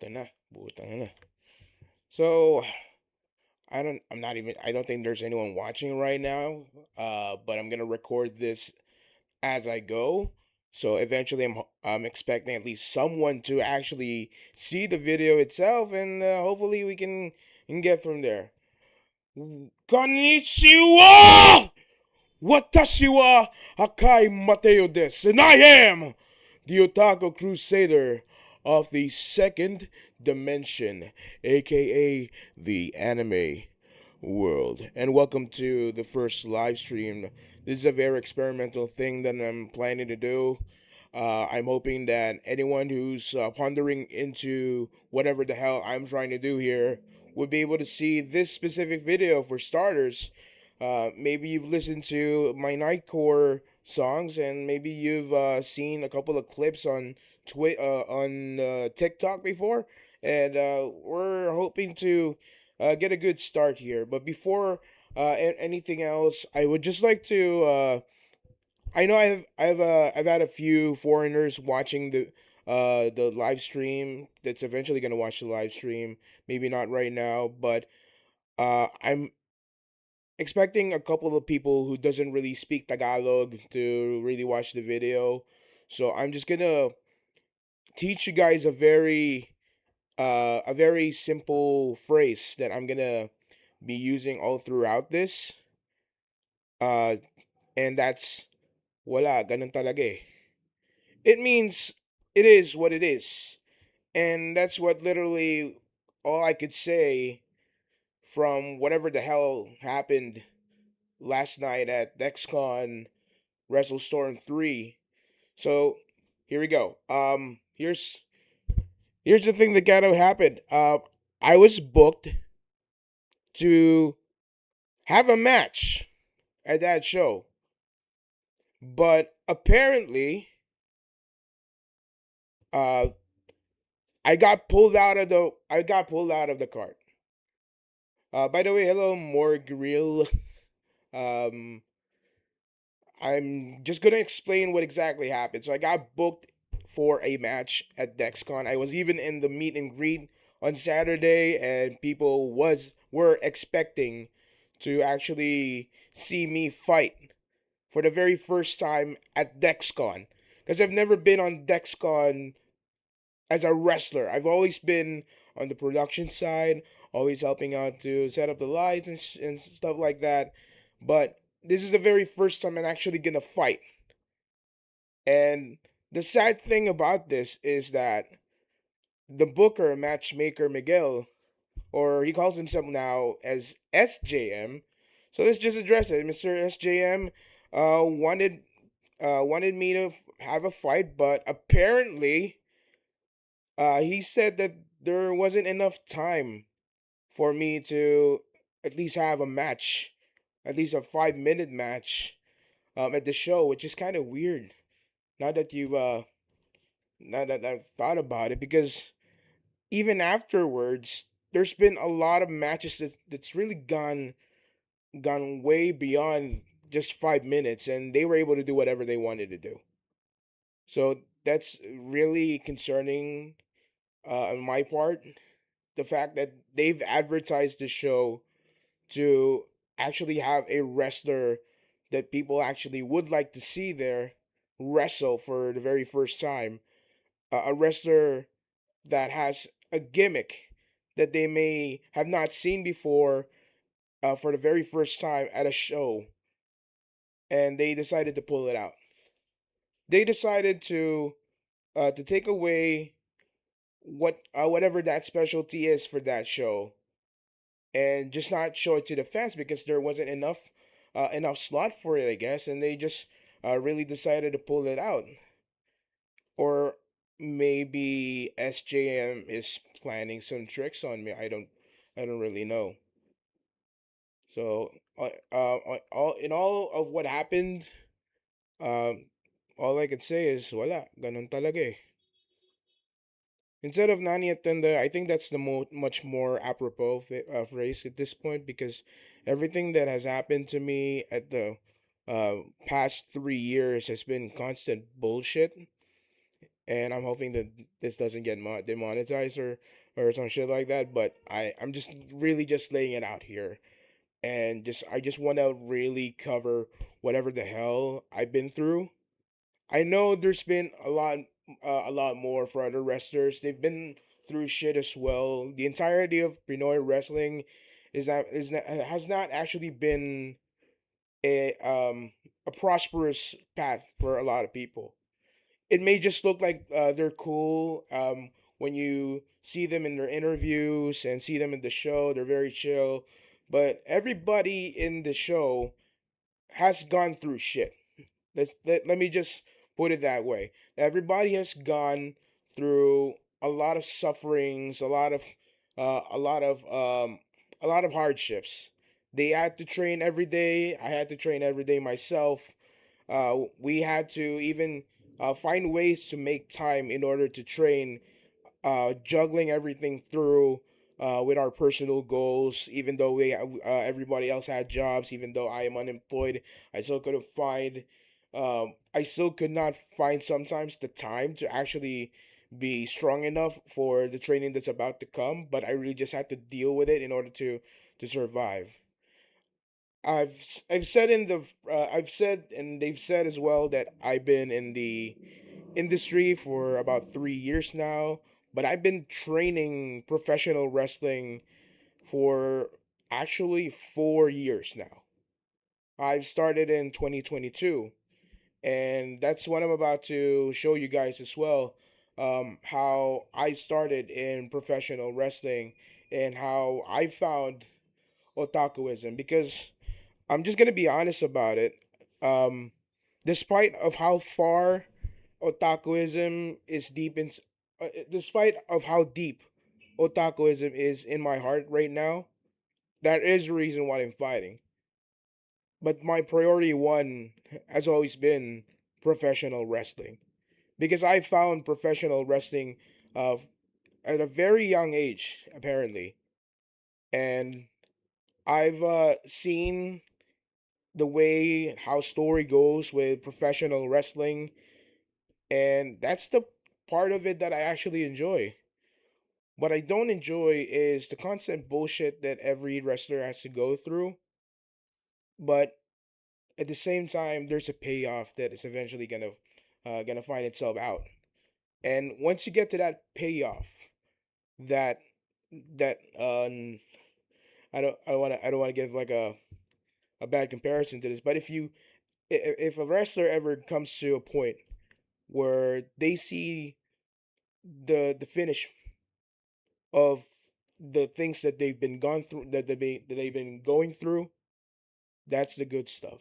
Buta na. Buta na. So I don't think there's anyone watching right now. But I'm gonna record this as I go. So eventually I'm expecting at least someone to actually see the video itself, and hopefully we can get from there. Konnichiwa! Watashi wa Akai Mateo desu, and I am the Otaku Crusader of the second dimension, aka the anime world. And welcome to the first live stream. This is a very experimental thing that I'm planning to do. I'm hoping that anyone who's pondering into whatever the hell I'm trying to do here would be able to see this specific video for starters. Maybe you've listened to my Nightcore songs, and maybe you've seen a couple of clips on TikTok before, and we're hoping to get a good start here. But before anything else, I would just like to. I know I've had a few foreigners watching the live stream. That's eventually gonna watch the live stream. Maybe not right now, but I'm expecting a couple of people who doesn't really speak Tagalog to really watch the video. So I'm just gonna teach you guys a very simple phrase that I'm gonna be using all throughout this. Uh and that's wala ganun talaga eh. It means it is what it is. And that's what literally all I could say from whatever the hell happened last night at DexCon WrestleStorm 3. So here we go. Here's the thing that kind of happened. I was booked to have a match at that show, but apparently, uh, I got pulled out of the cart. By the way, hello Morgrill. Um, I'm just gonna explain what exactly happened. So I got booked for a match at DexCon. I was even in the meet and greet on Saturday, and people was were expecting to actually see me fight for the very first time at DexCon, because I've never been on DexCon as a wrestler. I've always been on the production side, always helping out to set up the lights and stuff like that. But this is the very first time I'm actually gonna fight. And the sad thing about this is that the booker, matchmaker Miguel, or he calls himself now as SJM. So let's just address it. Mr. SJM wanted wanted me to have a fight, but apparently he said that there wasn't enough time for me to at least have a match, at least a 5 minute match at the show, which is kind of weird. Now that you've now that I've thought about it, because even afterwards, there's been a lot of matches that's really gone way beyond just 5 minutes, and they were able to do whatever they wanted to do. So that's really concerning on my part. The fact that they've advertised the show to actually have a wrestler that people actually would like to see there wrestle for the very first time, a wrestler that has a gimmick that they may have not seen before for the very first time at a show, and they decided to pull it out. They decided to take away whatever that specialty is for that show, and just not show it to the fans because there wasn't enough slot for it, I guess, and they just really decided to pull it out. Or maybe SJM is planning some tricks on me. I don't really know. So all in all of what happened, um, all I could say is wala, ganun talaga eh. Instead of Nani Attenda, I think that's the much more apropos phrase at this point, because everything that has happened to me at the past 3 years has been constant bullshit. and I'm hoping that this doesn't get demonetized or some shit like that. But I'm just really just laying it out here, and just I just want to really cover whatever the hell I've been through. I know there's been a lot more for other wrestlers. They've been through shit as well. The entirety of Pinoy wrestling is not has not actually been a a prosperous path for a lot of people. It may just look like they're cool when you see them in their interviews and see them in the show. They're very chill, but everybody in the show has gone through shit. Let me just put it that way. Everybody has gone through a lot of sufferings, a lot of a lot of hardships. They had to train every day. I had to train every day myself. We had to even find ways to make time in order to train, juggling everything through with our personal goals. Even though everybody else had jobs, even though I am unemployed, I still couldn't find. I still could not find sometimes the time to actually be strong enough for the training that's about to come. But I really just had to deal with it in order to survive. I've said in the I've said and they've said as well that I've been in the industry for about 3 years now, but I've been training professional wrestling for actually 4 years now. I've started in 2022, and that's what I'm about to show you guys as well. How I started in professional wrestling and how I found otakuism, because I'm just gonna be honest about it. Um, Despite of how far otakuism is despite of how deep otakuism is in my heart right now, that is the reason why I'm fighting. But my priority one has always been professional wrestling, because I found professional wrestling uh, at a very young age, apparently, and I've seen the way how story goes with professional wrestling, and that's the part of it that I actually enjoy. What I don't enjoy is the constant bullshit that every wrestler has to go through, but at the same time there's a payoff that is eventually gonna find itself out. And once you get to that payoff, that that I don't want to give like a bad comparison to this, but if a wrestler ever comes to a point where they see the finish of the things that they've been gone through that they've been going through, that's the good stuff.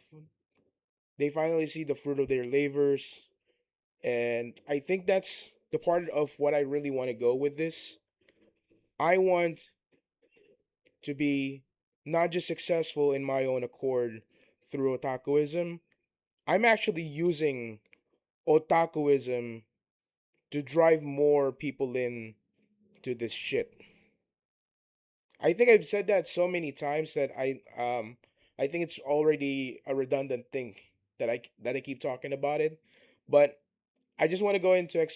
They finally see the fruit of their labors, and I think that's the part of what I really want to go with this. I want to be not just successful in my own accord through otakuism. I'm actually using otakuism to drive more people in to this shit. I think I've said that so many times that I think it's already a redundant thing that I keep talking about it, but I just want to go into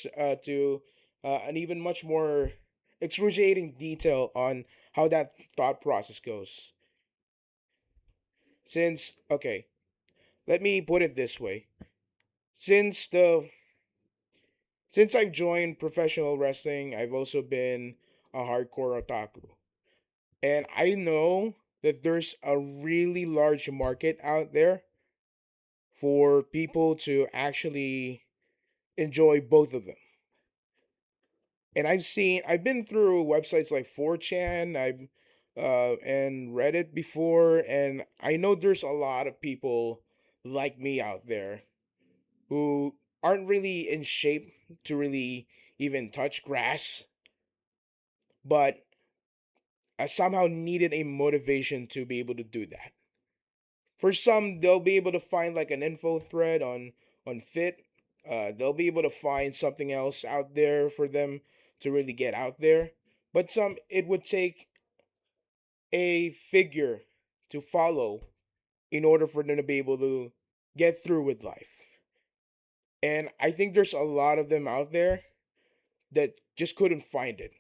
to an even much more excruciating detail on how that thought process goes. Since okay, let me put it this way: since the since I've joined professional wrestling, I've also been a hardcore otaku. And I know that there's a really large market out there for people to actually enjoy both of them. And I've been through websites like 4chan, I've and Reddit before, and I know there's a lot of people like me out there who aren't really in shape to really even touch grass, but I somehow needed a motivation to be able to do that. For some, they'll be able to find like an info thread on Fit. They'll be able to find something else out there for them to really get out there. But some, it would take a figure to follow in order for them to be able to get through with life. And I think there's a lot of them out there that just couldn't find it.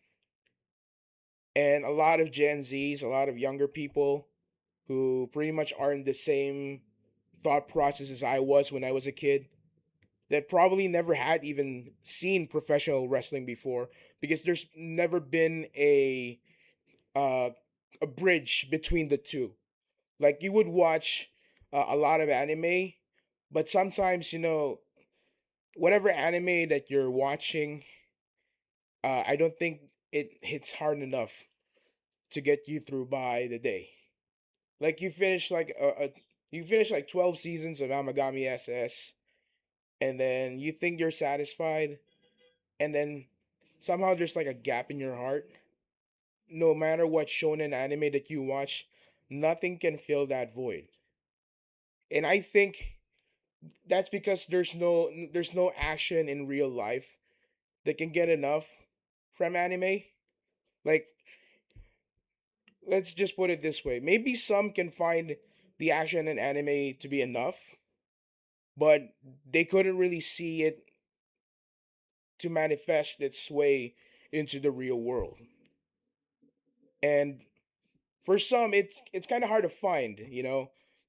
And a lot of Gen Zs, a lot of younger people who pretty much are in the same thought process as I was when I was a kid, that probably never had even seen professional wrestling before, because there's never been uh, a bridge between the two. Like, you would watch a lot of anime, but sometimes, whatever anime that you're watching, I don't think it hits hard enough to get you through by the day. Like, you finish like 12 seasons of Amagami SS, and then you think you're satisfied, and then somehow there's like a gap in your heart. No matter what shonen anime that you watch, nothing can fill that void. And I think that's because there's no action in real life that can get enough from anime. Like, let's just put it this way. Maybe some can find the action in anime to be enough, but they couldn't really see it to manifest its way into the real world. And for some, it's kind of hard to find.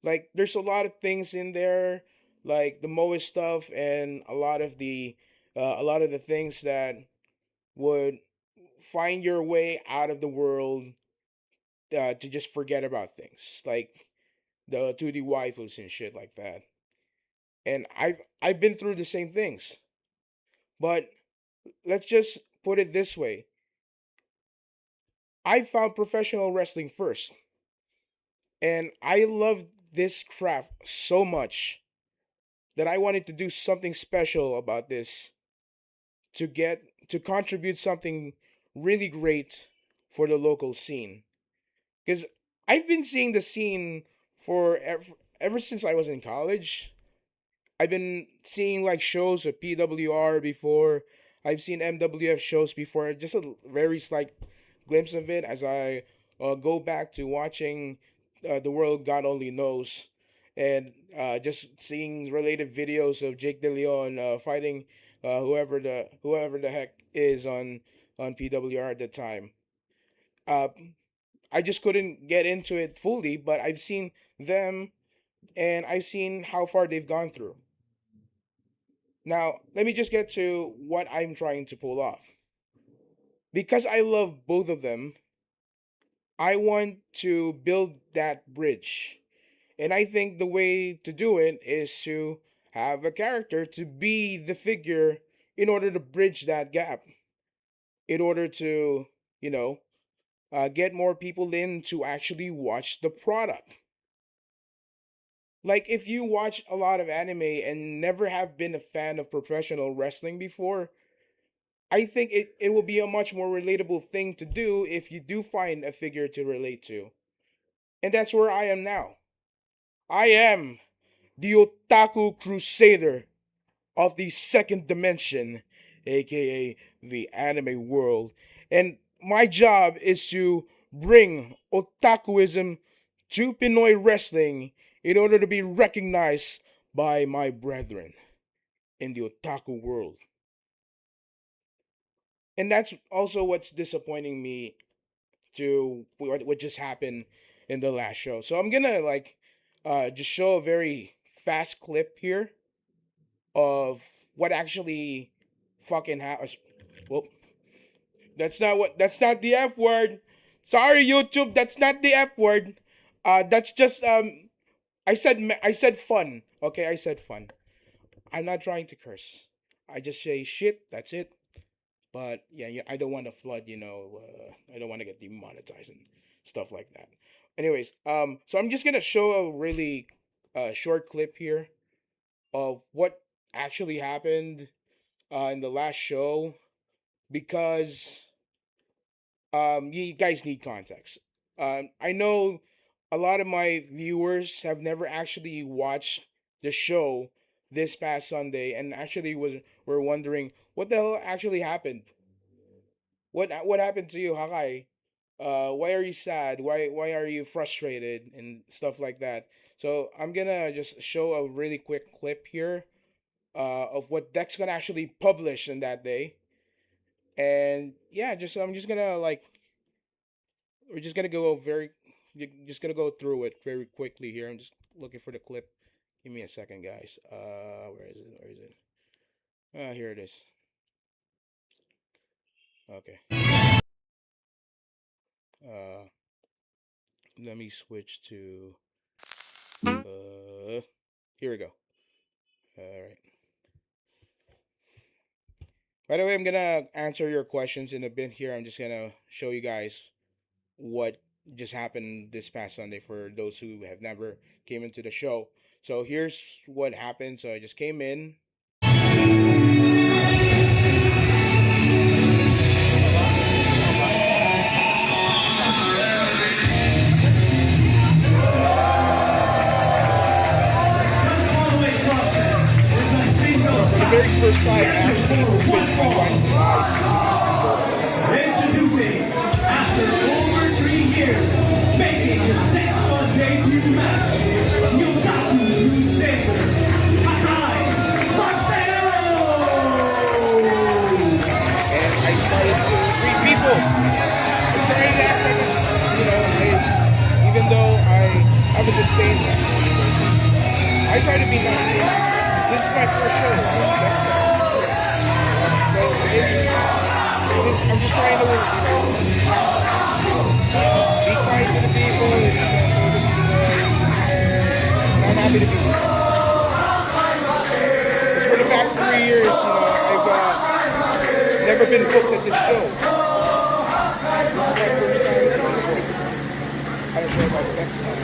Like, there's a lot of things in there, like the Moe stuff, and a lot of the things that would find your way out of the world, to just forget about things, like the 2D waifus and shit like that. And I've been through the same things. But let's just put it this way. I found professional wrestling first, and I loved this craft so much that I wanted to do something special about this, to contribute something really great for the local scene. Because I've been seeing the scene for ever since I was in college. I've been seeing like shows of PWR before. I've seen MWF shows before. Just a very slight glimpse of it as I go back to watching The World God Only Knows, and just seeing related videos of Jake De Leon fighting whoever the heck is on PWR at the time. Uh, I just couldn't get into it fully, but I've seen them, and I've seen how far they've gone through. Now, let me just get to what I'm trying to pull off. Because I love both of them, I want to build that bridge. And I think the way to do it is to have a character to be the figure in order to bridge that gap, in order to, you know, get more people in to actually watch the product. Like, if you watch a lot of anime and never have been a fan of professional wrestling before, I think it will be a much more relatable thing to do if you do find a figure to relate to. And that's where I am now. I am the Otaku Crusader of the second dimension, aka the anime world. And my job is to bring otakuism to Pinoy wrestling in order to be recognized by my brethren in the otaku world. And that's also what's disappointing me to what just happened in the last show. So I'm gonna like just show a very fast clip here of what actually fucking happened. Well, that's not the F word. Sorry, YouTube, that's not the F word. That's just I said fun. Okay, I said fun. I'm not trying to curse. I just say shit. That's it. But yeah, I don't want to flood. I don't want to get demonetized and stuff like that. Anyways, so I'm just gonna show a really short clip here of what actually happened in the last show, because you guys need context. I know a lot of my viewers have never actually watched the show this past Sunday, and actually were wondering what the hell actually happened. What happened to you, Hakai? Why are you sad? Why are you frustrated and stuff like that? So I'm gonna just show a really quick clip here of what Dex gonna actually publish in that day. And yeah, just I'm just gonna like we're just gonna go very just gonna go through it very quickly here. I'm just looking for the clip. Give me a second, guys. Where is it? Where is it? Here it is. Okay. Uh, let me switch to. Here we go. All right. By the way, I'm gonna answer your questions in a bit here. I'm just gonna show you guys what just happened this past Sunday for those who have never came into the show. So here's what happened. So I just came in. For the very first time, I actually opened my wife's eyes to these people. Introducing, after over 3 years, making his next one debut match, the Otaku Crusader, Akai Barbero! And I started to greet people. I started to act like, even though I have a disdain for people, I try to be nice. This is my first show. That's good. So I'm just trying to, be kind to the people, and I'm happy to be here. Because for the past 3 years, I've never been booked at this show. This is my first time to be booked at a show like next time.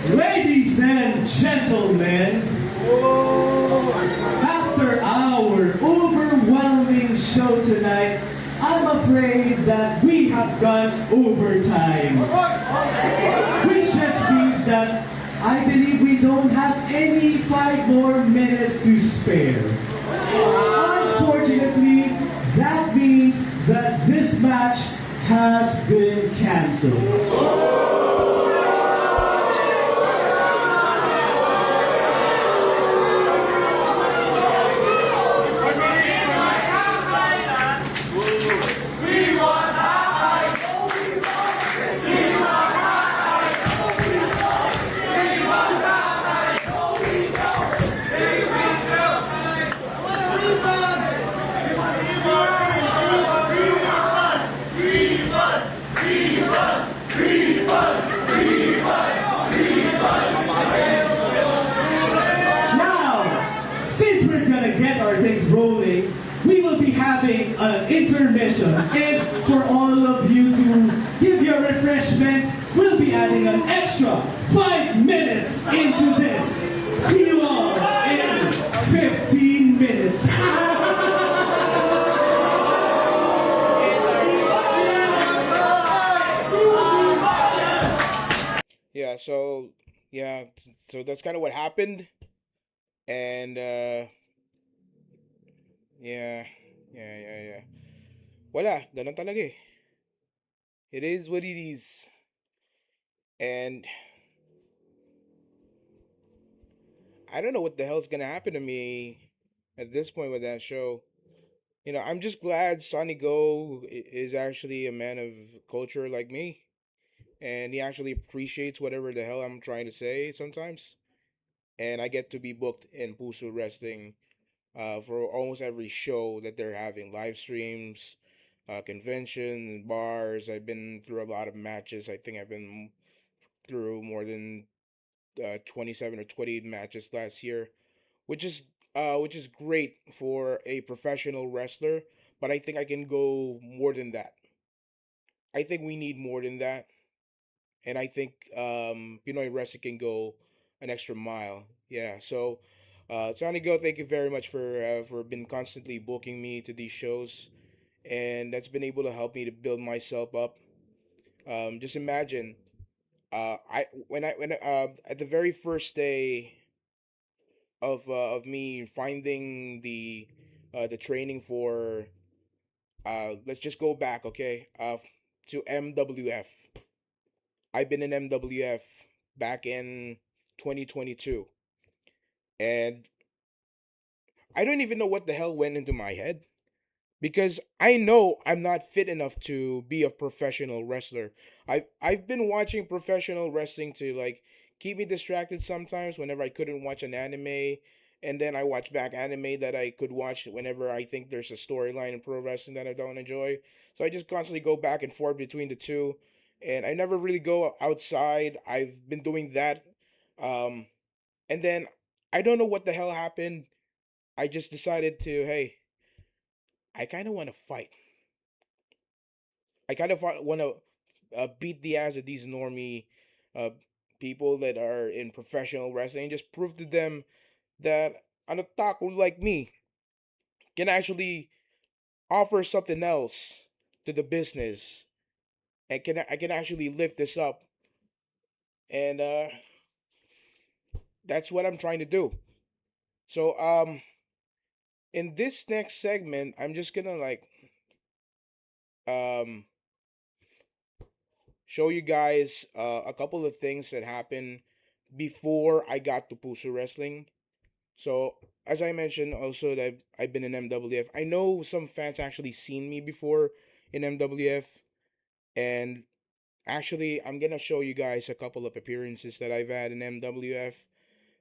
Ladies and gentlemen, after our overwhelming show tonight, I'm afraid that we have gone overtime. Which just means that I believe we don't have any 5 more minutes to spare. Unfortunately, that means that this match has been cancelled. Since we're gonna get our things rolling, we will be having an intermission. And for all of you to give your refreshments, we'll be adding an extra 5 minutes into this. See you all in 15 minutes. So that's kind of what happened. And yeah. Wala, ganun talaga eh. It is what it is. And I don't know what the hell's gonna happen to me at this point with that show. I'm just glad Sonny Go is actually a man of culture like me. And he actually appreciates whatever the hell I'm trying to say sometimes. And I get to be booked in Pusu Wrestling for almost every show that they're having, live streams, conventions, bars. I've been through a lot of matches. I think I've been through more than 27 or 28 matches last year, which is great for a professional wrestler. But I think I can go more than that. I think we need more than that, and I think Pinoy wrestling can go an extra mile. Yeah, so. Sonny Go, thank you very much for been constantly booking me to these shows, and that's been able to help me to build myself up. Just imagine, I when at the very first day of me finding the training for let's just go back, okay, to MWF. I've been in MWF back in 2022, and I don't even know what the hell went into my head because I know I'm not fit enough to be a professional wrestler. I've been watching professional wrestling to like keep me distracted sometimes whenever I couldn't watch an anime, and then I watch back anime that I could watch whenever I think there's a storyline in pro wrestling that I don't enjoy. So I just constantly go back and forth between the two, and I never really go outside. I've been doing that, um, and then I don't know what the hell happened. I just decided to, hey, I kind of want to fight. I kind of want to beat the ass of these normie uh, people that are in professional wrestling and just prove to them that an otaku like me can actually offer something else to the business and I can actually lift this up. And that's what I'm trying to do. So in this next segment, I'm just gonna like um show you guys a couple of things that happened before I got to Pusu Wrestling. So, as I mentioned, also that I've been in MWF. I know some fans actually seen me before in MWF, and actually, I'm gonna show you guys a couple of appearances that I've had in MWF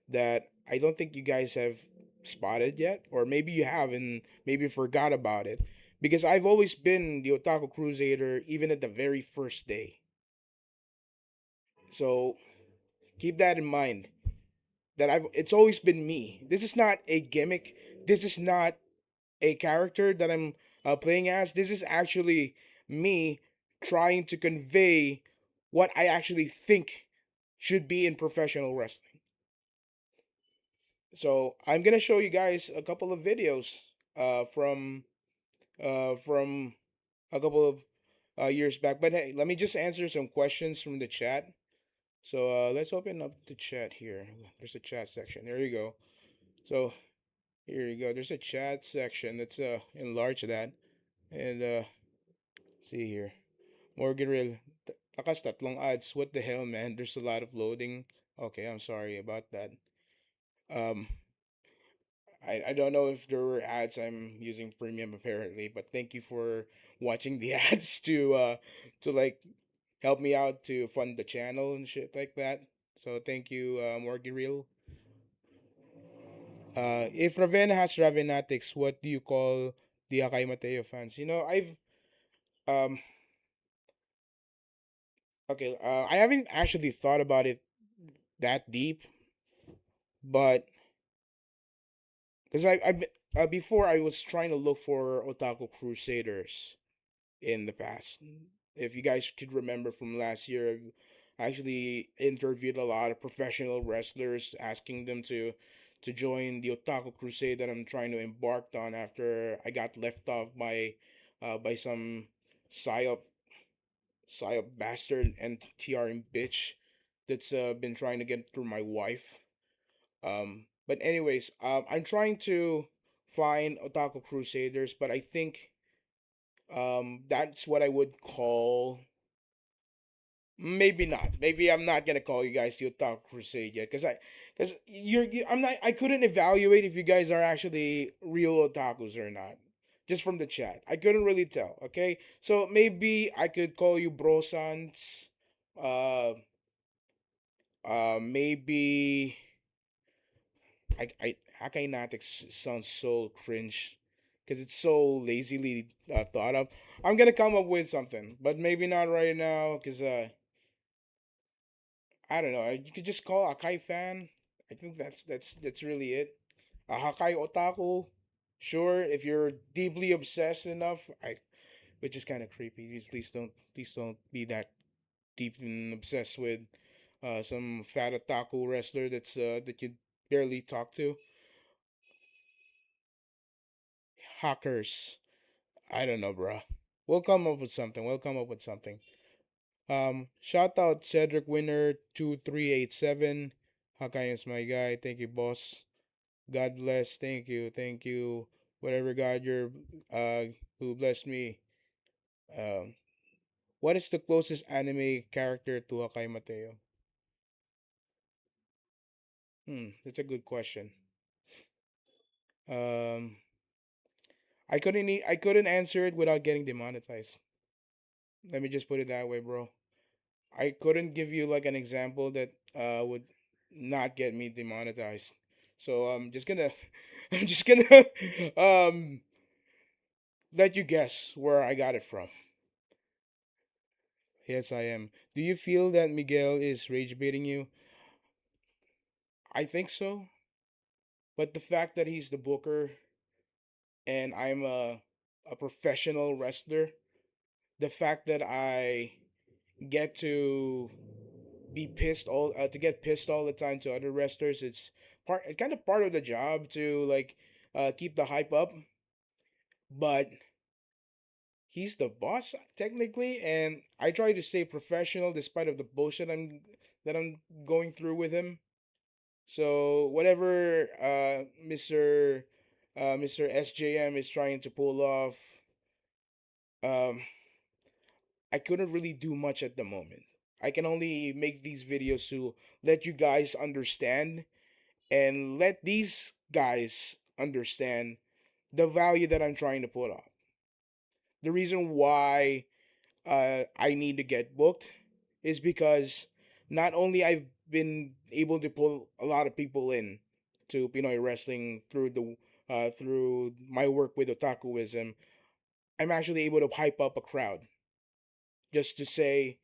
that I don't think you guys have spotted yet, or maybe you have and maybe forgot about it, because I've always been the Otaku Crusader even at the very first day. So keep that in mind. That I've it's always been me. This is not a gimmick. This is not a character that I'm playing as. This is actually me trying to convey what I actually think should be in professional wrestling. So I'm gonna show you guys a couple of videos from a couple of years back. But hey, let me just answer some questions from the chat. So let's open up the chat here. There's a chat section. There you go. So here you go. There's a chat section. Let's enlarge that and see here. Morgan takas tatlong ads. What the hell, man? There's a lot of loading. Okay, I'm sorry about that. Um, I don't know if there were ads. I'm using premium apparently, but thank you for watching the ads to like help me out to fund the channel and shit like that. So thank you, Morgan. If Ravenna has Ravenatics, what do you call the Akai Mateo fans? You know, I've um okay, I haven't actually thought about it that deep, but because I before I was trying to look for Otaku Crusaders in the past. If you guys could remember from last year, I actually interviewed a lot of professional wrestlers, asking them to join the Otaku Crusade that I'm trying to embark on after I got left off by some psyop psyop bastard and TRM bitch that's been trying to get through my wife. But anyways, I'm trying to find Otaku Crusaders, but I think that's what I would call. Maybe not. Maybe I'm not gonna call you guys the Otaku Crusade yet, cause I'm not. I couldn't evaluate if you guys are actually real otakus or not, just from the chat. I couldn't really tell. Okay, so maybe I could call you brosans. Uh, maybe I Hakai sounds so cringe because it's so lazily thought of. I'm gonna come up with something, but maybe not right now because I don't know. You could just call Akai fan. I think that's really it. A Hakai otaku. Sure, if you're deeply obsessed enough, which is kind of creepy. Please don't be that deep and obsessed with some fat otaku wrestler that you barely talk to. Hackers. I don't know, bro. We'll come up with something. We'll come up with something. Shout out Cedric Winner 2387. Hakai is my guy. Thank you, boss. God bless. Thank you. Thank you. Whatever God you're who blessed me. Um What is the closest anime character to Akai Mateo? That's a good question. Um, I couldn't answer it without getting demonetized. Let me just put it that way, bro. I couldn't give you like an example that would not get me demonetized. So I'm just gonna I'm just gonna um let you guess where I got it from. Yes, I am. Do you feel that Miguel is rage baiting you? I think so, but the fact that he's the booker and I'm a professional wrestler, the fact that I get to get pissed all the time to other wrestlers, it's kind of part of the job to like keep the hype up, but he's the boss technically, and I try to stay professional despite of the bullshit I'm going through with him. So whatever Mr. SJM is trying to pull off, um I couldn't really do much at the moment. I can only make these videos to let you guys understand and let these guys understand the value that I'm trying to put on. The reason why I need to get booked is because not only I've been able to pull a lot of people in to Pinoy wrestling through my work with Otakuism, I'm actually able to hype up a crowd just to say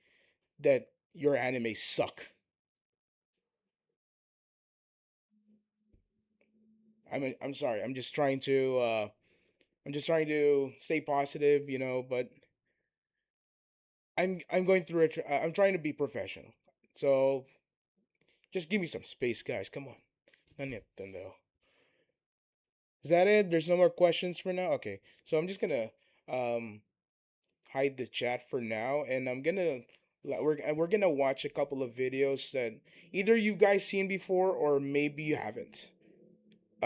that your anime suck. I'm sorry. I'm just trying to stay positive, but I'm going through I'm trying to be professional. So just give me some space, guys. Come on. Nanittendo. Is that it? There's no more questions for now. Okay. So I'm just gonna um hide the chat for now, and we're gonna watch a couple of videos that either you guys seen before or maybe you haven't.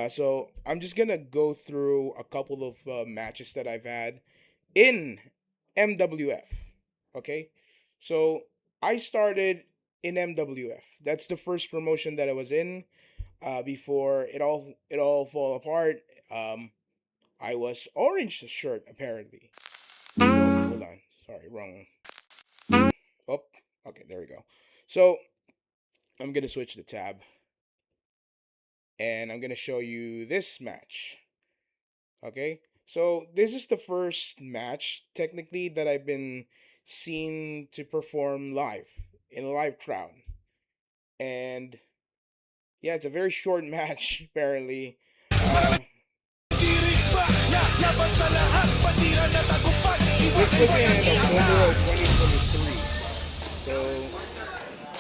So I'm just gonna go through a couple of matches that I've had in MWF. Okay, so I started in MWF. That's the first promotion that I was in. Before it all fall apart. I was orange shirt apparently. So hold on, sorry, wrong. Oh, okay, there we go. So I'm gonna switch the tab, and I'm gonna show you this match. Okay, so this is the first match technically that I've been seen to perform live in a live crowd, and yeah, it's a very short match apparently. This was in October of 2023, so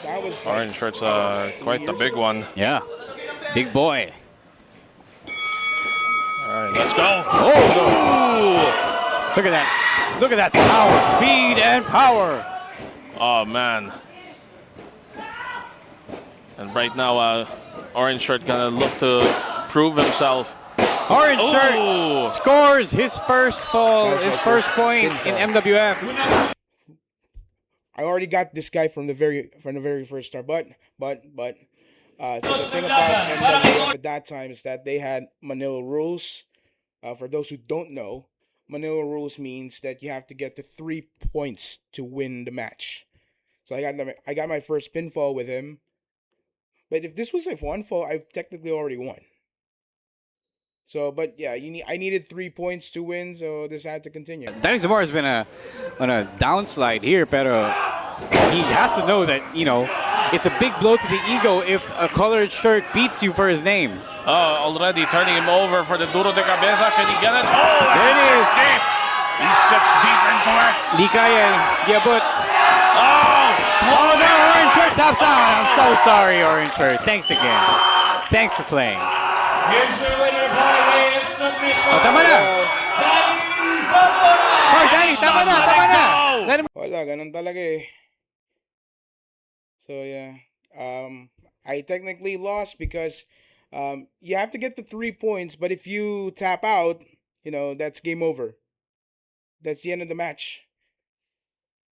that was like Orange shirt's 3 quite the years big ago. one. Yeah. Big boy. All right, let's go. Oh! Look at that. Look at that power, speed, and power. Oh, man. And right now, Orange shirt gonna look to prove himself. Orange Ooh. shirt scores his first fall, That's his my first first point in pinfall. MWF. I already got this guy from the very first start, so the thing about MWF at that time is that they had Manila rules. For those who don't know, Manila rules means that you have to get to 3 points to win the match. So I got my first pinfall with him. But if this was like one fall, I've technically already won. So, but yeah, I needed 3 points to win, so this had to continue. Danny Zamora has been on a downslide here, pero he has to know that, it's a big blow to the ego if a colored shirt beats you for his name. Already turning him over for the duro de cabeza. Can he get it? Oh, There it is. deep. He sits deep into it. Di kaya, yeah, but Oh, no, Orange Shirt taps out. I'm so sorry, Orange Shirt. Thanks again. Thanks for playing. Oh, tama na. Oh, Danny, tama na, tama na. Let him. Wala, ganun talaga eh. So yeah, I technically lost because you have to get the 3 points, but if you tap out, that's game over. That's the end of the match.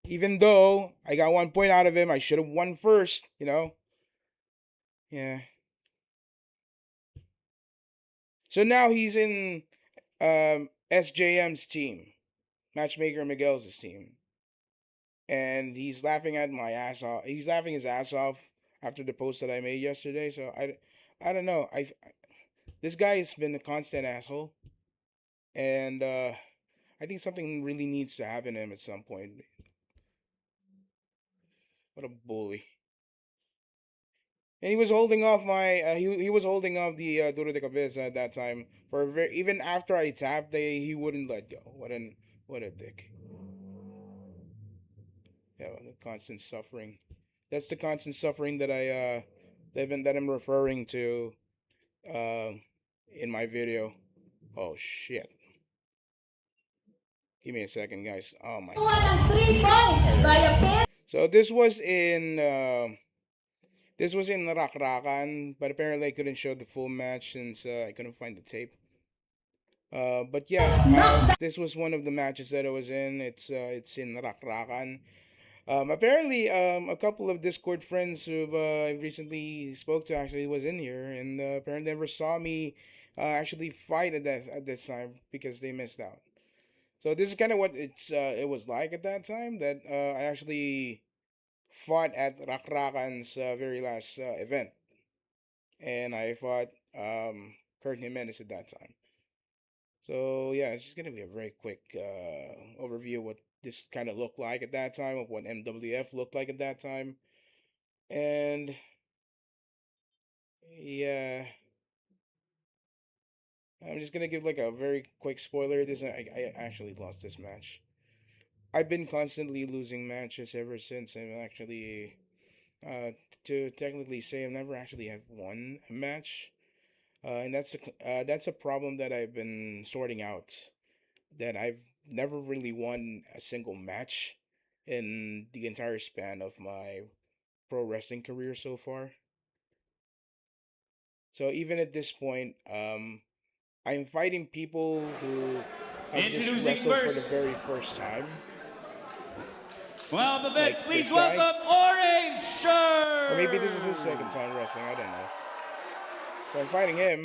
Even though I got 1 point out of him, I should have won first, you know? Yeah. So now he's in SJM's team. Matchmaker Miguel's team. And he's laughing at my ass off. He's laughing his ass off after the post that I made yesterday. So I don't know. This guy has been a constant asshole. And I think something really needs to happen to him at some point. What a bully. And he was holding off my he was holding off the Duro de Cabeza at that time for even after I tapped, he wouldn't let go. What a dick. Yeah, the constant suffering. That's the constant suffering that that I'm referring to in my video. Oh shit. Give me a second, guys. Oh my god. 3 points by a pair. So this was in Rakrakan, but apparently I couldn't show the full match since I couldn't find the tape. But yeah, this was one of the matches that I was in. It's in Rakrakan. Apparently, a couple of Discord friends who I recently spoke to actually was in here, and apparently never saw me actually fight at this time because they missed out. So this is kind of what it was like at that time that I actually fought at Rakrakan's very last event, and I fought Kurt Jimenez at that time. So yeah, it's just gonna be a very quick overview of what this kind of looked like at that time, of what MWF looked like at that time, and yeah, I'm just gonna give like a very quick spoiler. I actually lost this match. I've been constantly losing matches ever since. I'm actually to technically say I've never actually have won a match. And that's a problem that I've been sorting out. That I've never really won a single match in the entire span of my pro wrestling career so far. So even at this point, I'm fighting people who have just wrestled for the very first time. Well, the Vex, Like please this guy. welcome Orange Shirt! Or maybe this is his second time wrestling, I don't know. So I'm fighting him.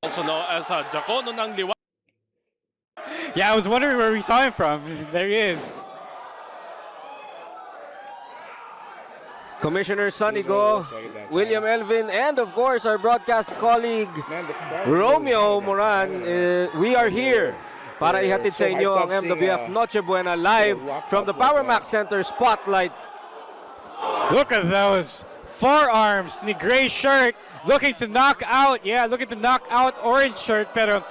Also known as Jacono ng Liwa. Yeah, I was wondering where we saw him from. There he is. Commissioner Sonny This is what it Go, looks like at that time. William Elvin, and of course our broadcast colleague Man, the crowd Romeo really Moran. We are here para ihatid sa inyo ang MWF Noche Buena live from the Power Max Center Spotlight. Look at those forearms. The gray shirt looking to knock out. Yeah, looking to knock out Orange Shirt. Pero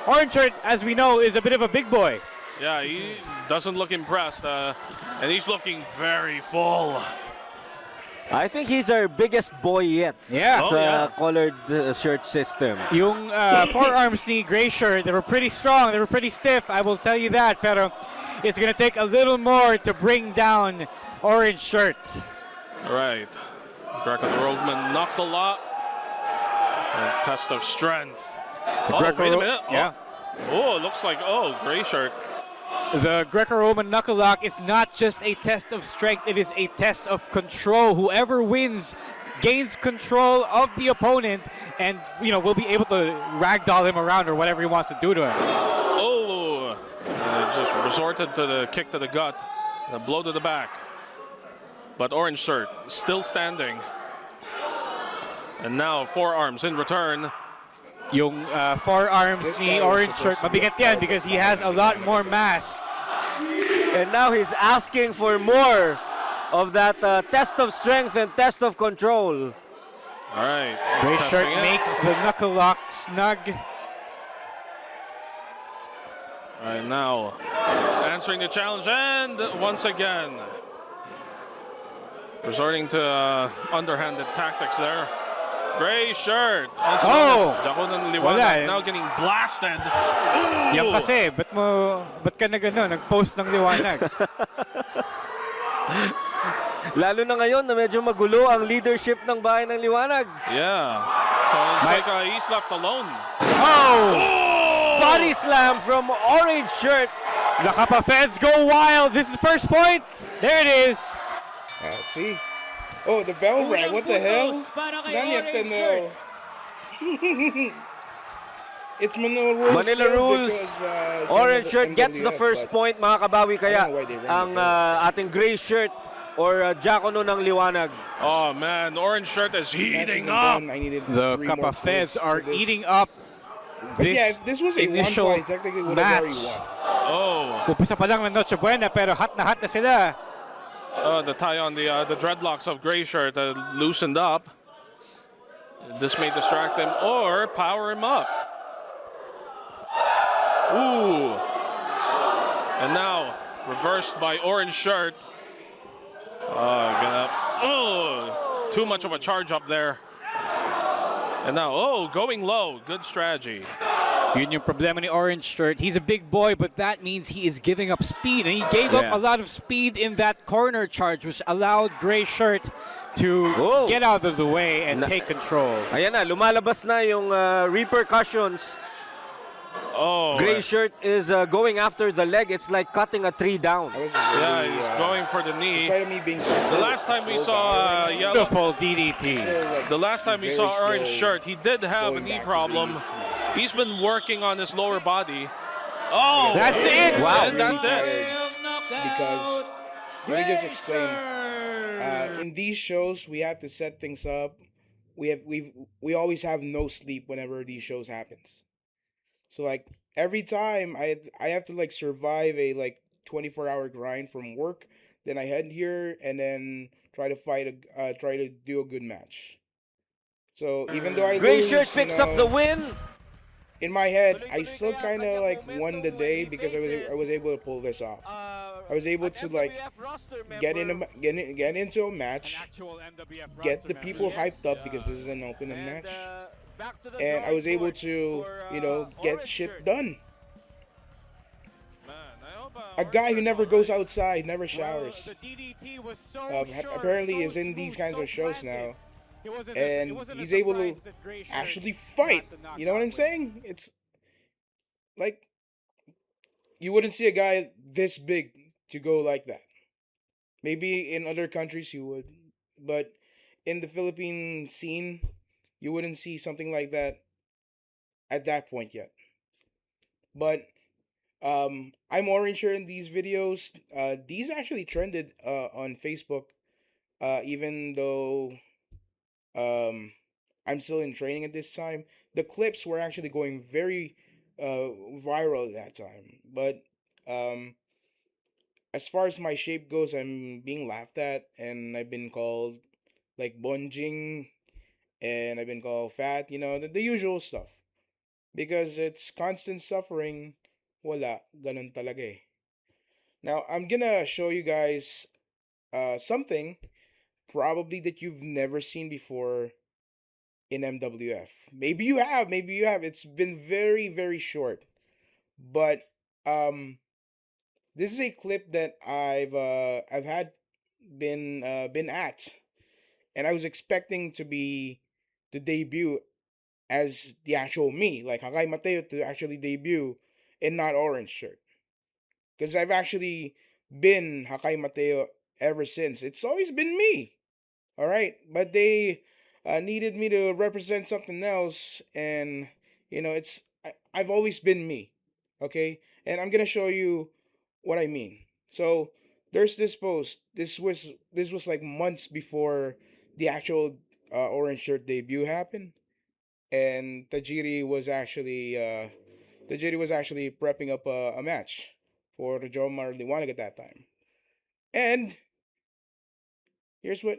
Orange Shirt, as we know, is a bit of a big boy. Yeah, he doesn't look impressed, and he's looking very full. I think he's our biggest boy yet. Yeah. Sa colored shirt system. Yung forearms ni gray shirt, they were pretty strong. They were pretty stiff, I will tell you that. Pero it's going to take a little more to bring down Orange Shirt. Right. Greco-Roman knuckle-up. Test of strength. Wait a minute. Yeah. Oh, looks like, gray shirt. The Greco-Roman knuckle lock is not just a test of strength, it is a test of control. Whoever wins gains control of the opponent and, will be able to ragdoll him around or whatever he wants to do to him. Just resorted to the kick to the gut, the blow to the back. But Orange Shirt still standing. And now forearms in return. Yung forearms ni Orange Shirt, mabigat yan because he has a lot more mass. And now he's asking for more of that test of strength and test of control. All right. Gray testing Shirt it. makes the knuckle lock snug. All right, now answering the challenge, and once again resorting to underhanded tactics there. Gray Shirt, also known as Jacono ng Liwanag, now getting blasted. Yan kasi, ba't ka na gano'n? Nag-post ng liwanag. Lalo na ngayon na medyo magulo ang leadership ng Bahay ng Liwanag. Yeah, so it's like he's left alone. Body slam from Orange Shirt. The Kappa fans go wild. This is the first point. There it is. See? Oh, the bell rang. What the hell? Nani at the no. It's Manila rules. Manila still rules. because, Orange it's shirt gets the MWF, first but point. Makakabawi kaya I don't know why they ran ang it ating gray shirt or Jacono ng Liwanag. Oh man, orange shirt is match heating isn't up. done. I needed The 3 more Kappa Feds points are for this. eating up But yeah, this if this was a initial one-fight, technically would have already match. won. Oh, Umpisa pa lang ng Noche Buena pero hot na sila. the tie on the dreadlocks of gray shirt loosened up. This may distract him or power him up. Ooh. And now reversed by orange shirt. Too much of a charge up there. And now, going low. Good strategy. Yun yung problema ni Orange Shirt. He's a big boy, but that means he is giving up speed. And he gave up a lot of speed in that corner charge, which allowed Gray Shirt to get out of the way and take control. Ayan na, lumalabas na yung repercussions. Gray Shirt is going after the leg. It's like cutting a tree down. Yeah, he's going for the knee. Despite me being The last time we saw yellow, Beautiful DDT. the last time we very saw orange slow shirt, he did have a going knee back to problem. these. He's been working on his lower body. Oh, That's it. Wow. And that's it. Because let me just explain. In these shows, we have to set things up. We always have no sleep whenever these shows happens. So like every time I have to like survive a like 24-hour grind from work, then I head here and then try to do a good match. So even though I Gray lose, Shirt picks up the win. in my head, I still kind of like won the day because I was able to pull this off. I was able to like get into a match, get the people hyped up because this is an opening match, and I was able to get shit done. A guy who never goes outside, never showers, apparently is in these kinds of shows now. And he's able to actually fight. You know what I'm saying? It's like you wouldn't see a guy this big to go like that. Maybe in other countries you would, but in the Philippine scene, you wouldn't see something like that at that point yet. But I'm orange here in these videos. These actually trended on Facebook, even though I'm still in training at this time. The clips were actually going very viral at that time. But as far as my shape goes, I'm being laughed at, and I've been called like bonjing, and I've been called fat, the usual stuff. Because it's constant suffering, wala, ganun talaga eh. Now, I'm gonna show you guys something probably that you've never seen before in MWF. Maybe you have. It's been very, very short. But this is a clip that I've had been at, and I was expecting to debut as the actual me, like Hakai Mateo to actually debut and not Orange Shirt. Because I've actually been Hakai Mateo ever since. It's always been me. All right, but they needed me to represent something else, and I've always been me, okay? And I'm gonna show you what I mean. So there's this post. This was like months before the actual Orange Shirt debut happened, and Tajiri was actually prepping up a match for Jomar Liwanag at that time, and here's what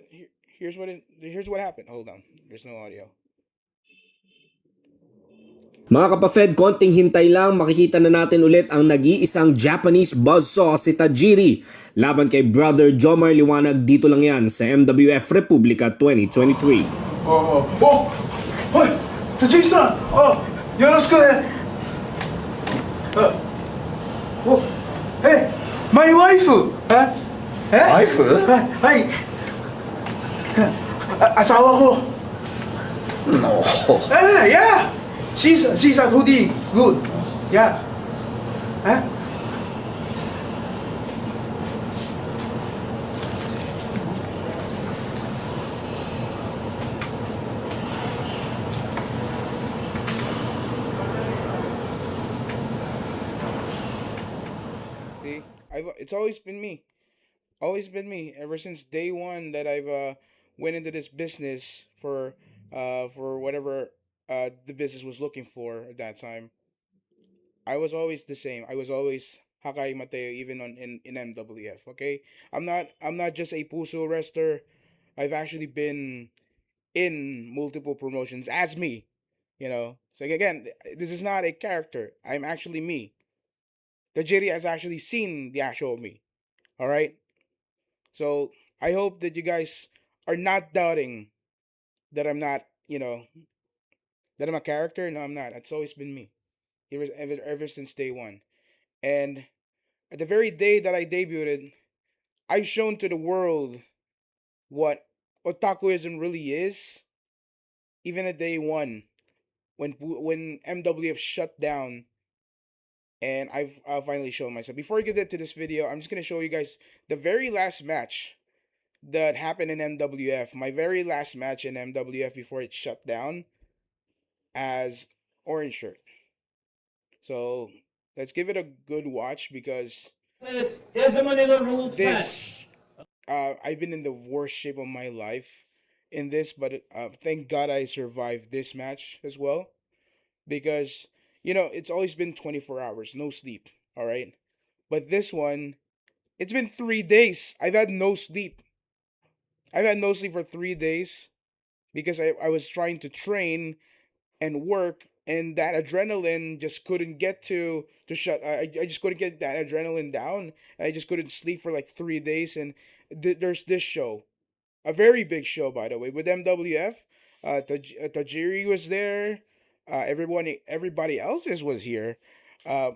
happened. Hold on. There's no audio. Mga kapafed, konting hintay lang, makikita na natin ulit ang nag-iisang Japanese buzzsaw si Tajiri laban kay Brother Jomar Liwanag. Dito lang yan sa MWF Republica 2023. Hoi! Tajiri-san! Yoroshiku ne! Hey! My wife! Wife? Hai! Asawa ko! No. Yeah! She's a goodie. Good. Yeah. See, it's always been me. Always been me ever since day one that I've went into this business for whatever the business was looking for at that time. I was always the same. I was always Hakai Mateo even in MWF. Okay, I'm not just a Puso wrestler. I've actually been in multiple promotions as me. So again, this is not a character. I'm actually me. The jury has actually seen the actual me. All right. So I hope that you guys are not doubting that I'm not, that I'm a character. No, I'm not. It's always been me, ever since day one. And at the very day that I debuted, I've shown to the world what otakuism really is. Even at day one, when MWF shut down, and I've finally shown myself. Before I get into this video, I'm just gonna show you guys the very last match that happened in MWF. My very last match in MWF before it shut down as Orange Shirt. So let's give it a good watch because This is a Manila Rules this I've been in the worst shape of my life in this, but thank God I survived this match as well because it's always been 24 hours, no sleep. All right, but this one, it's been 3 days. I've had no sleep. I've had no sleep for 3 days because I was trying to train and work, and that adrenaline just couldn't get to shut. I just couldn't get that adrenaline down. I just couldn't sleep for like 3 days. And there's this show, a very big show by the way, with MWF. Tajiri was there. Everybody else's was here. Uh,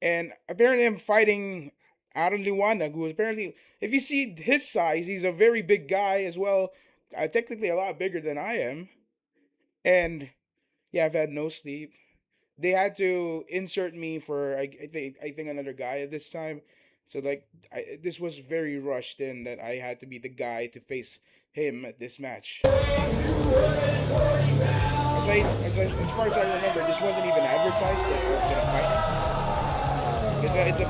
and apparently I'm fighting Aaron Liwanag, who apparently, if you see his size, he's a very big guy as well. Technically a lot bigger than I am. And yeah, I've had no sleep. They had to insert me for I think another guy at this time. So like this was very rushed in that I had to be the guy to face him at this match. As far as I remember, this wasn't even advertised that I was gonna fight him. It's a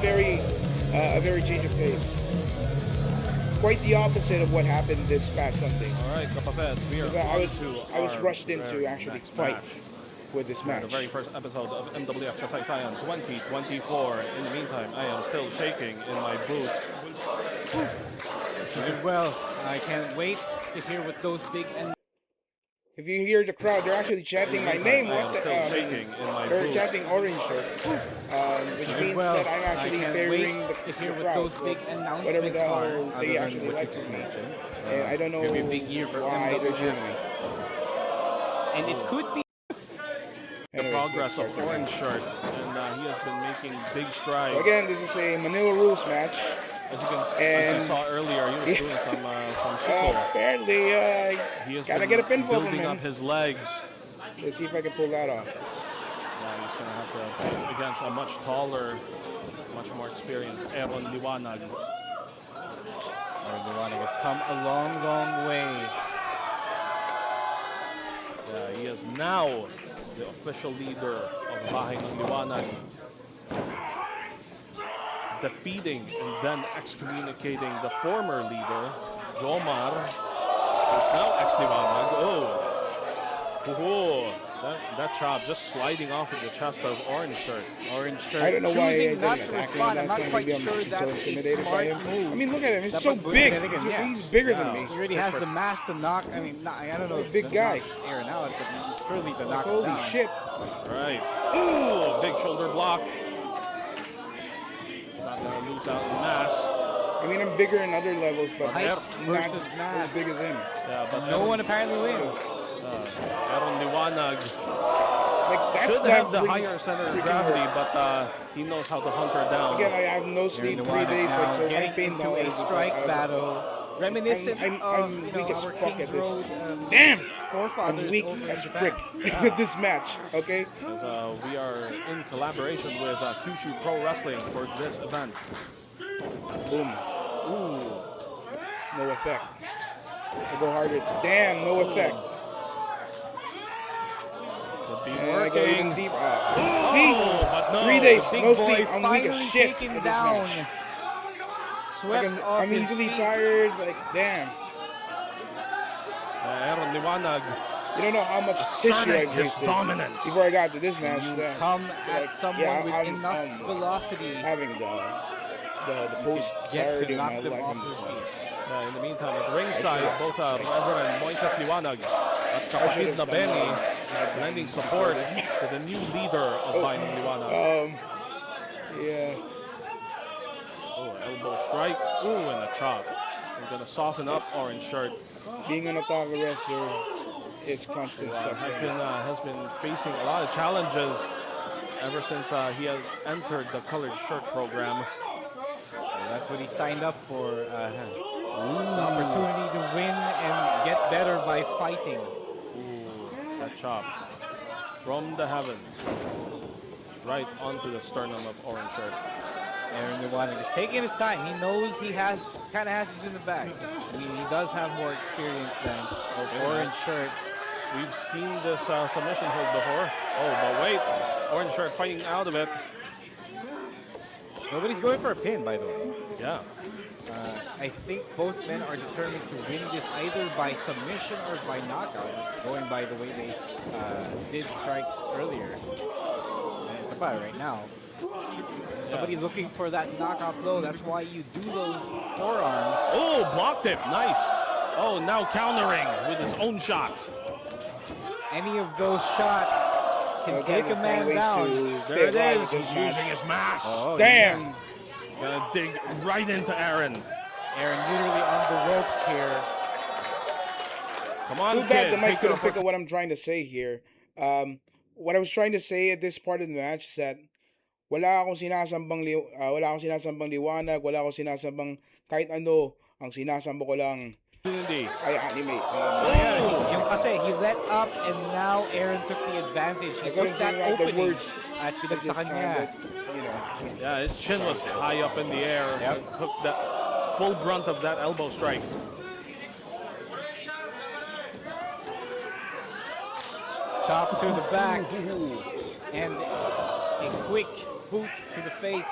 very change of pace. Quite the opposite of what happened this past Sunday. All right, Kapapet, we are I was rushed in to actually fight with this match. The very first episode of MWF Kasaysayan 2024. In the meantime, I am still shaking in my boots. You did well. I can't wait to hear what those big and If you hear the crowd, they're actually chanting my name. What the? They're boots. chanting Orange Shirt, which means well. that I'm actually I can't favoring wait the to hear what crowd, those big announcements whatever the hell are, they other actually than what like you from just me. mentioned. And I don't know It's gonna be a big year for why they're MWF. cheering me. And it could be The Anyways, progress let's of start the Orange match. Shirt, and he has been making big strides. So again, this is a Manila Rules match. As you and- saw earlier, he was doing some shiko. Apparently, He has gotta been get a pinfall from building him. up his legs. Let's see if I can pull that off. Yeah, he's gonna have to face against a much taller, much more experienced Aaron Liwanag. Liwanag has come a long, long way. Yeah, he is now the official leader of Bahay ng Liwanag. Defeating and then excommunicating the former leader, Jomar, who's now ex-Liwanag. That chop just sliding off of the chest of Orange Shirt. Orange Shirt I don't know why I choosing didn't not to attack him respond. at I'm that not time. quite Maybe I'm sure so that's a intimidated by smart him. move. I mean, look at him. He's Dapat so good big. then again, yeah. He's bigger than me. He already has the mass to knock. I mean, I don't know if Big guy. knock Aaron out, but surely to knock him Holy down. shit. Right. Ooh, big shoulder block. Not gonna lose out in mass. I mean, I'm bigger in other levels, but Height not versus as mass. big as him. Yeah, but No one apparently wins. Aaron Liwanag Like, that's should not have the really higher center of freaking gravity, hurt. but he knows how to hunker down. Again, I have no sleep, 3 days, like, so my getting pain into tolerance a is like, strike I don't know. battle, reminiscent I'm of weak as our fuck Kings at this. Road Damn! forefathers I'm weak over as in frick Japan. at this match, okay? As, we are in collaboration with Kyushu Pro Wrestling for this event. Boom. Ooh, No effect. I go harder. Damn, no effect. Could be And I go even working. deep. Oh, See? but no. 3 days, Big no boy sleep. I'm weak as finally shit taken at this down. match. Swept off I'm his easily feet. tired. Like, damn. Aaron Liwanag You don't know how much tissue I asserting his wasted dominance. before I got to this match. You Damn. come So, at like, someone yeah, with I'm enough velocity. having the You post could get clarity to of my knock them life off in their this one. feet. In the meantime, at ringside, both Reverend Moises Liwanag at kapatid na Benny lending support to the new leader of Bayan ng Liwanag. Yeah. Oh, elbow strike. Ooh, and a chop. They're gonna soften up Orange Shirt. Being an Otaku wrestler is constant suffering. Has been facing a lot of challenges ever since he has entered the colored shirt program. And that's what he signed up for. The opportunity to win and get better by fighting. Ooh, that chop from the heavens, right onto the sternum of Orange Shirt. Aaron Liwanag is taking his time. He knows he kind of has this in the bag. I mean, he does have more experience than Orange Shirt. We've seen this submission hold before. Oh, but wait, Orange Shirt fighting out of it. Nobody's going for a pin, by the way. Yeah. I think both men are determined to win this either by submission or by knockout, going by the way they did strikes earlier. And ito pa, right now. Somebody looking for that knockout blow. That's why you do those forearms. Oh, blocked it. Nice. Oh, now countering with his own shots. Any of those shots can take a man down. There it is. He's using his mask. Oh, Damn. Gonna dig right into Aaron. Aaron literally on the ropes here. Come on, Too bad kid. the mic Take couldn't your pick up what I'm trying to say here. What I was trying to say at this part of the match is that wala akong sinasambang liwanag, wala akong sinasambang kahit ano. Ang sinasamba ko lang opportunity. ay anime. Yung kasi he let up and now Aaron took the advantage. He I took couldn't that say the opening words at that just pinagsakan niya. sounded, you know. Yeah, his chin was high up in the air. Yep. Took the full brunt of that elbow strike. Chop to the back and a quick boot to the face.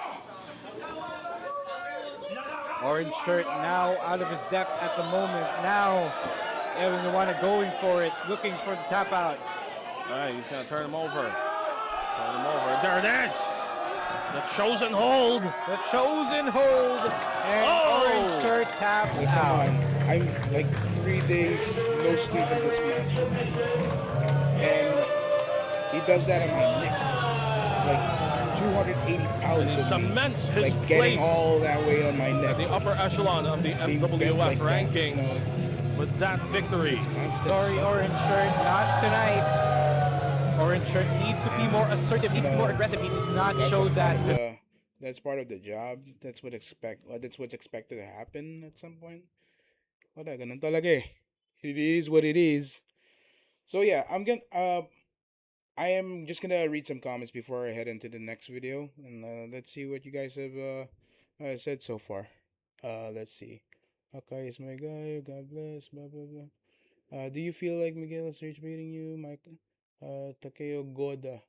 Orange Shirt now out of his depth at the moment. Now Aaron Liwanag going for it, looking for the tap out. All right, he's gonna turn him over. Turn him over. There it is. The chosen hold. The chosen hold, and Orange Shirt taps Come out. on. I'm like 3 days no sleep in this match. And he does that on my neck. Like 280 pounds And he of me. cements his Like getting place all that weight on my at neck. the upper echelon of the Being bent MWF like that. rankings No, it's with that victory. constant Sorry, suffering. Orange Shirt, not tonight. Orange Shirt needs to be more assertive, needs to be more aggressive. He did not show that. That's part of the job. That's what's expected to happen at some point. Wala, ganun talaga eh. It is what it is. So yeah, I am just gonna read some comments before I head into the next video, and let's see what you guys have said so far. Let's see. Okay, is my guy. God bless. Blah blah blah. Do you feel like Miguel is rage baiting you, Mike? Takeo Goda.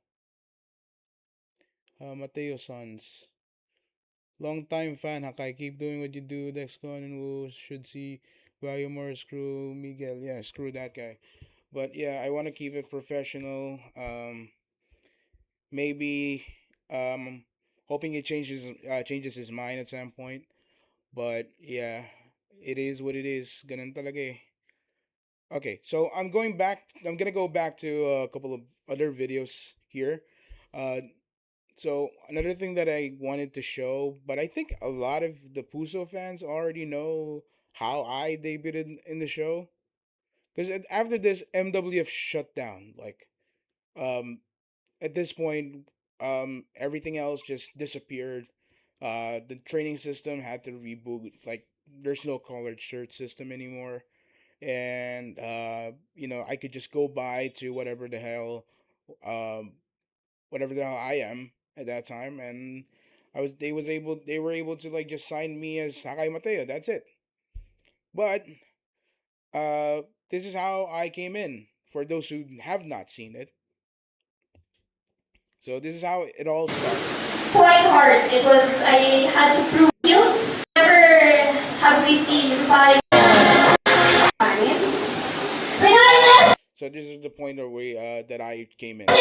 Mateo Sons. Long time fan, Hakai. Keep doing what you do. Dexcon and Wu should see Bayamore. Screw Miguel. Yeah, screw that guy. But yeah, I want to keep it professional. Maybe hoping it changes his mind at some point. But yeah, it is what it is. Ganun talaga eh. Okay, so I'm gonna go back to a couple of other videos here. So another thing that I wanted to show, but I think a lot of the Puso fans already know how I debuted in the show. Because after this, MWF shut down. Like, at this point, everything else just disappeared. The training system had to reboot. Like, there's no collared shirt system anymore, and I could just go by to um, whatever the hell I am at that time, and they were able to like just sign me as Sakai Mateo. That's it. But uh, this is how I came in. For those who have not seen it, So this is how it all started. Quite hard. It was, I had to prove you. Never have we seen 5 Regardless, So this is the point where we that I came in. Who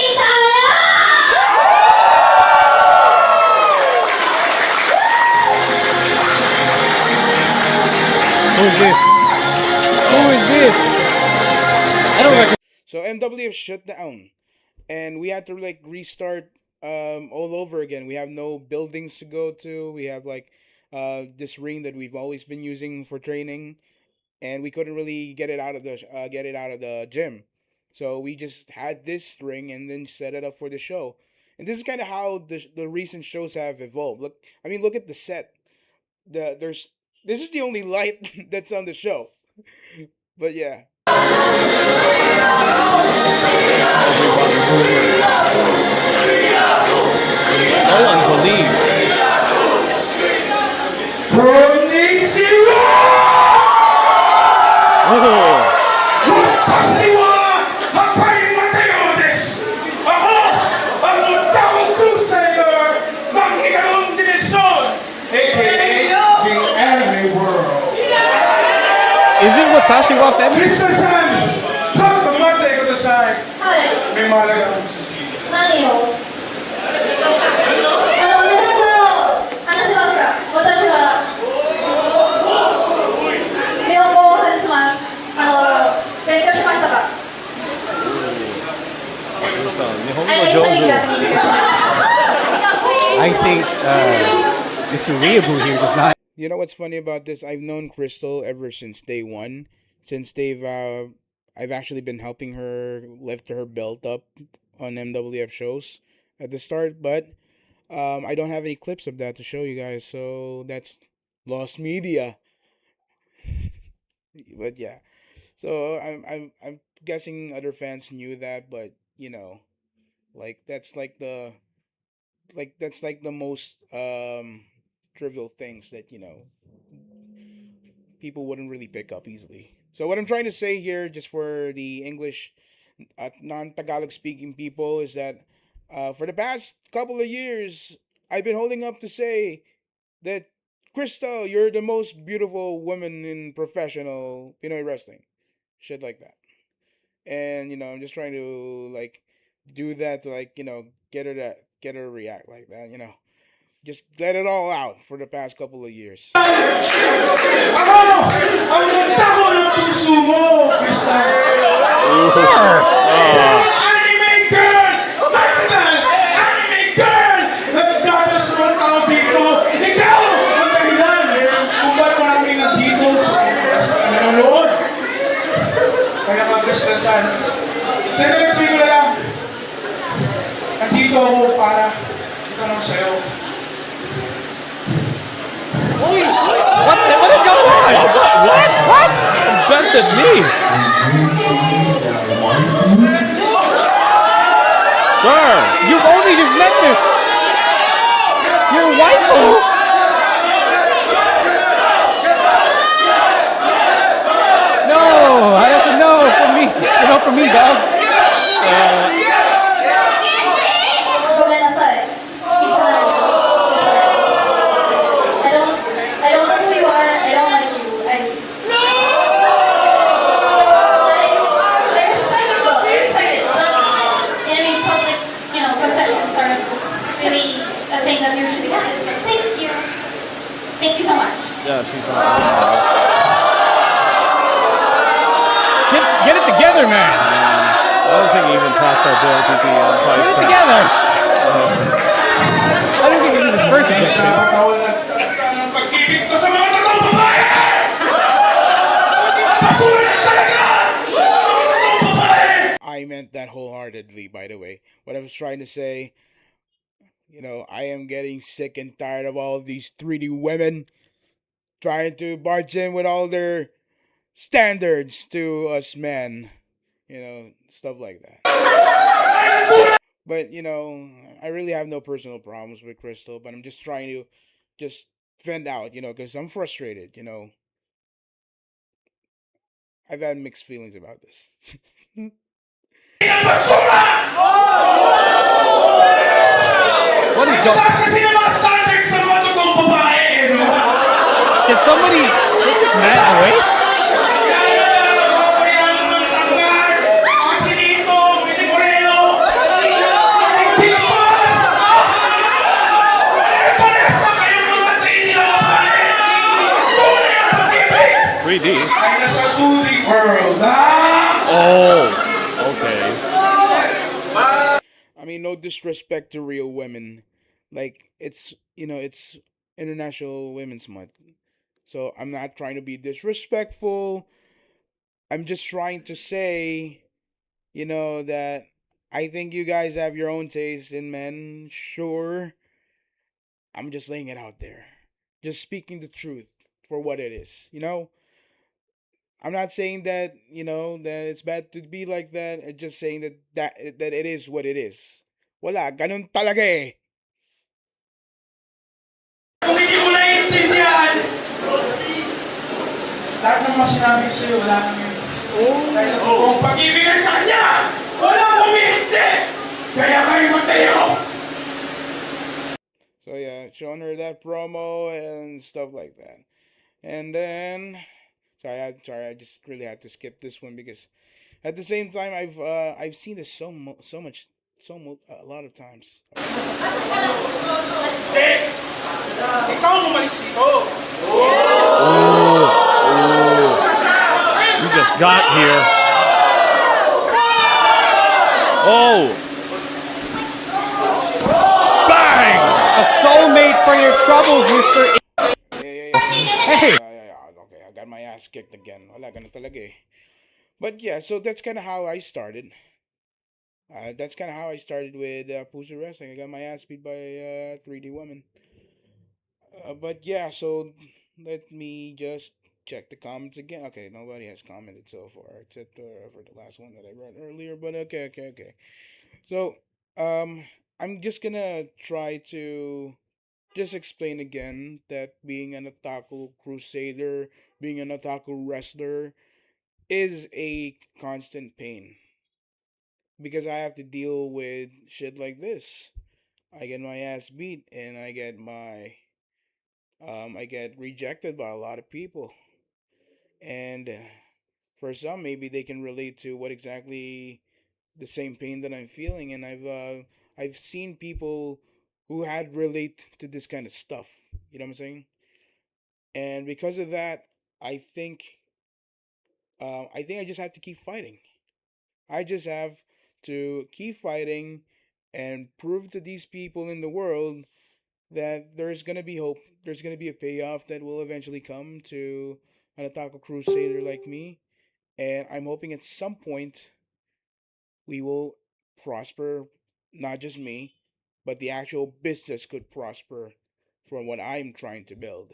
is this? Who is this? I don't recognize. So MWF shut down, and we had to like restart all over again. We have no buildings to go to. We have like this ring that we've always been using for training, and we couldn't really get it out of the gym. So we just had this ring and then set it up for the show. And this is kind of how the recent shows have evolved. Look at the set. This is the only light that's on the show. But yeah. No one believes. Is it Watashi wa family? はい。何を皆さんと話しますか。私は日本語を話します。勉強しましたか。I think Mr. Ryabu here does not. You know what's funny about this? I've known Crystal ever since day one. Since I've actually been helping her lift her belt up on MWF shows at the start, but I don't have any clips of that to show you guys, so that's lost media. But yeah, so I'm guessing other fans knew that, but you know, like that's like the most trivial things that people wouldn't really pick up easily. So what I'm trying to say here, just for the English, non-Tagalog speaking people, is that for the past couple of years, I've been holding up to say that Crystal, you're the most beautiful woman in professional Pinoy wrestling, shit like that. And I'm just trying to like do that to like get her to react like that. Just let it all out for the past couple of years. Nandito ako para itanong sa'yo. What is going on? What? Bended knee. Sir, You've only just met this. Your waifu. No, I have to know for me. For me, dog. ごめんなさい。I don't know who you are. I don't like you. I respect it though. I respect it. But any public, confessions aren't really a thing that usually happens. Thank you. Thank you so much. yeah, she's Get it together, man. I don't think he even passed that JLPT fight. Get it together. I don't think this is his first injection. Nakakawal na ng pag-ibig ko sa mga totoong babae! Pasulit talaga! Mga totoong babae! I meant that wholeheartedly, by the way. What I was trying to say, I am getting sick and tired of all of these 3D women trying to barge in with all their standards to us men, stuff like that. But, I really have no personal problems with Crystal, but I'm just trying to just vent out, because I'm frustrated, I've had mixed feelings about this. What is Ang going? taas kasi ng mga standards ng mga totoong babae, eh, no? Did somebody take this man away? Kaya na, mga koreano ng tanggal, mga sinito, pwede moreno, pwede people! Parehas na kayong mga trainee na babae! Tunay ang pag-ibig 3D. ay nasa 2D world, ha? Oh, okay. I mean, no disrespect to real women. Like, it's, it's International Women's Month. So I'm not trying to be disrespectful. I'm just trying to say, that I think you guys have your own taste in men. Sure. I'm just laying it out there. Just speaking the truth for what it is. I'm not saying that, that it's bad to be like that. I'm just saying that it is what it is. Wala, ganun talaga eh. Kung hindi mo naiintindihan, lahat ng mga sinabi ko sa'yo, wala nang yun. Dahil kung pag-ibig ay sa kanya, walang humihindi! Kaya kayo Mateo! So yeah, showing her that promo and stuff like that. And then sorry, I just really had to skip this one because at the same time I've seen this a lot of times. Eh, ikaw ang umalis dito. You just got here. Oh! Bang! A soulmate for your troubles, Mr. Hey! Okay, I got my ass kicked again. Wala, ganun talaga eh. But yeah, so that's kind of how I started. That's kind of how I started with Pussy Wrestling. I got my ass beat by 3D Woman. But yeah, so let me just check the comments again. Okay, nobody has commented so far except for the last one that I read earlier. But okay. So, I'm just gonna try to just explain again that being an otaku crusader, being an otaku wrestler, is a constant pain because I have to deal with shit like this. I get my ass beat and I get rejected by a lot of people. And for some maybe they can relate to what exactly the same pain that I'm feeling, and I've seen people who had relate to this kind of stuff. You know what I'm saying? And because of that, I think I just have to keep fighting. I just have to keep fighting and prove to these people in the world that there's gonna be hope. There's gonna be a payoff that will eventually come to an Otaku Crusader like me. And I'm hoping at some point we will prosper, not just me, but the actual business could prosper from what I'm trying to build.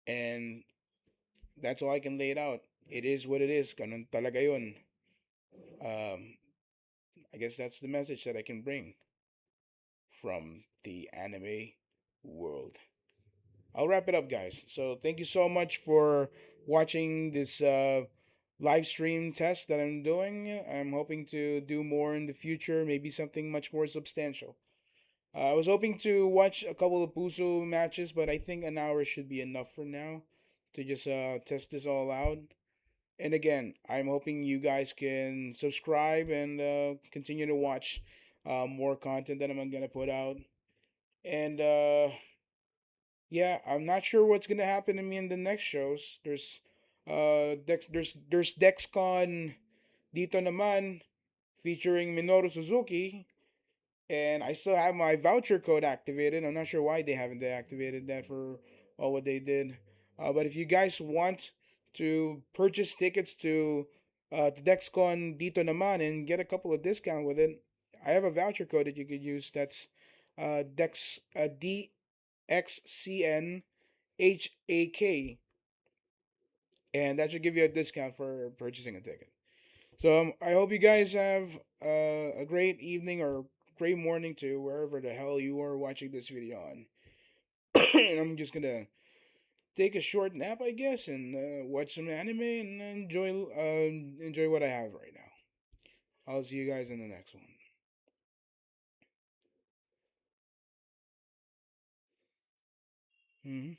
And that's all I can lay it out. It is what it is. Ganun talaga yun. Um, I guess that's the message that I can bring from the anime world. I'll wrap it up, guys. So thank you so much for watching this live stream test that I'm doing. I'm hoping to do more in the future, maybe something much more substantial. I was hoping to watch a couple of Puso matches, but I think an hour should be enough for now to just test this all out. And again, I'm hoping you guys can subscribe and continue to watch more content that I'm gonna put out. And yeah, I'm not sure what's gonna happen to me in the next shows. There's DexCon dito naman featuring Minoru Suzuki, and I still have my voucher code activated. I'm not sure why they haven't deactivated that for all what they did. But if you guys want to purchase tickets to the DexCon dito naman and get a couple of discount with it, I have a voucher code that you could use. That's DXCNHAK, and that should give you a discount for purchasing a ticket. So I hope you guys have a great evening or great morning to wherever the hell you are watching this video on. And I'm just gonna take a short nap, I guess, and watch some anime and enjoy what I have right now. I'll see you guys in the next one. Mhm.